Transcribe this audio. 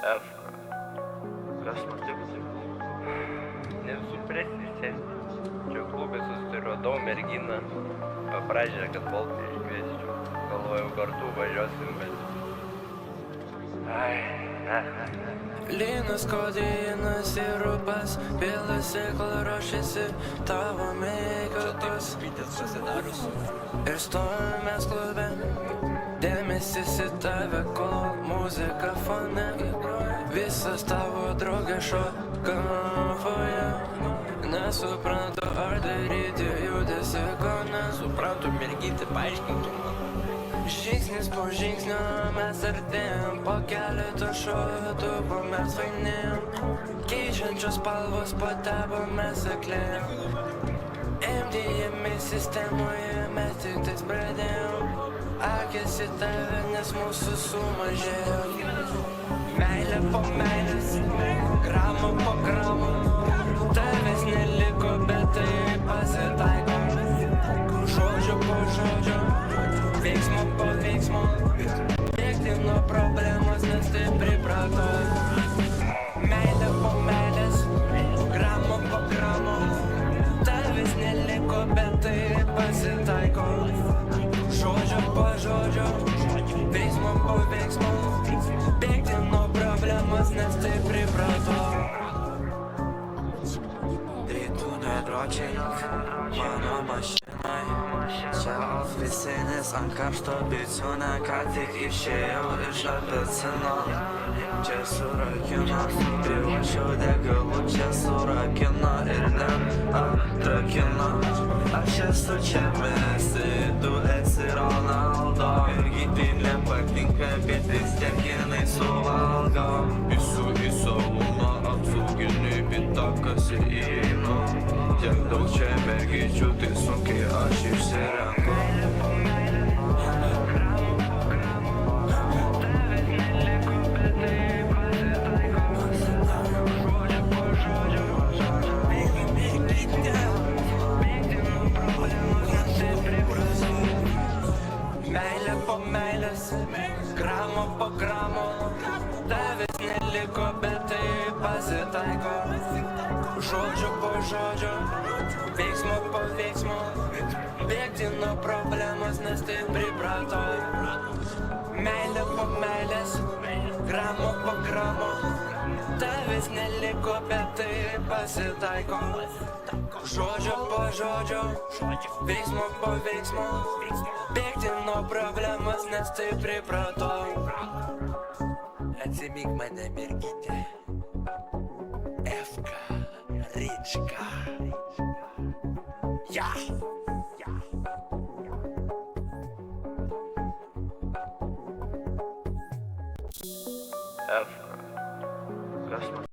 F. Kas nutiko? Nesuprasti sėsti. Čia klubai susiradau merginą. Paprašė, kad Boltą iškviesčiau. Galvojau, kartu važiuosim, bet... Lynas, kodeinas, sirupas, pilasi, kol ruošiasi tavo mėgautos. Ir stovimės klube, dėmesys į tave, kol muzika fone. Visas tavo draugas šoka foje. Nesuprantu, ar daryti judesi, ko nesuprantu, mergytė, paaiškintum man. Žingsnis po žingsnio mes artėjom, po keletų šotų po mes vainėjom. Keičiančios spalvos po tavo mes aklėjom. MDMA sistemoje mes tik tais pradėjom. Akis į tave, nes mūsų sumažėjo. Meilė po meilės, gramų po gramų. Tavęs neliko, bet tai pasitaiko. Žodžio po žodžio, veiksmo po veiksmo. Bėgti nuo problemos, nes tai pripratau. Meilė po meilės, gramo po gramo. Tavęs neliko, bet tai pasitaiko. Žodžio po žodžio, veiksmo po veiksmo. Bėgti nuo problemos, nes tai pripratau. Tai tu nedročiai mano mašinai. Čia ofisinis ant karšto biciūne, ką tik išėjau iš apelsino. Čia surakino, privačiau degalų, čia surakino ir neatrakino. Aš esu čia Messi, tu esi Ronaldo. Mergytei nepatinka, bet vis tiek jinai suvalgo. Visų į salūną apsauginį pitakas įeinu. Tiek daug čia mergyčių, tai sunkiai aš išsirenku. Meilė po meilės, gramo po gramo. Tavęs neliko, bet tai pasitaiko. Žodžio po žodžio, veiksmo po veiksmo. Bėgti nuo problemos, nes tai pripratau. Meilė po meilės, gramo po gramo. Tavęs neliko, bet tai pasitaiko. Žodžio po žodžio, veiksmo po veiksmo. Bėgti nuo problemos, nes tai pripratau. Atsimink mane, mergytė. F-ka, Rička. Ja! F. Kas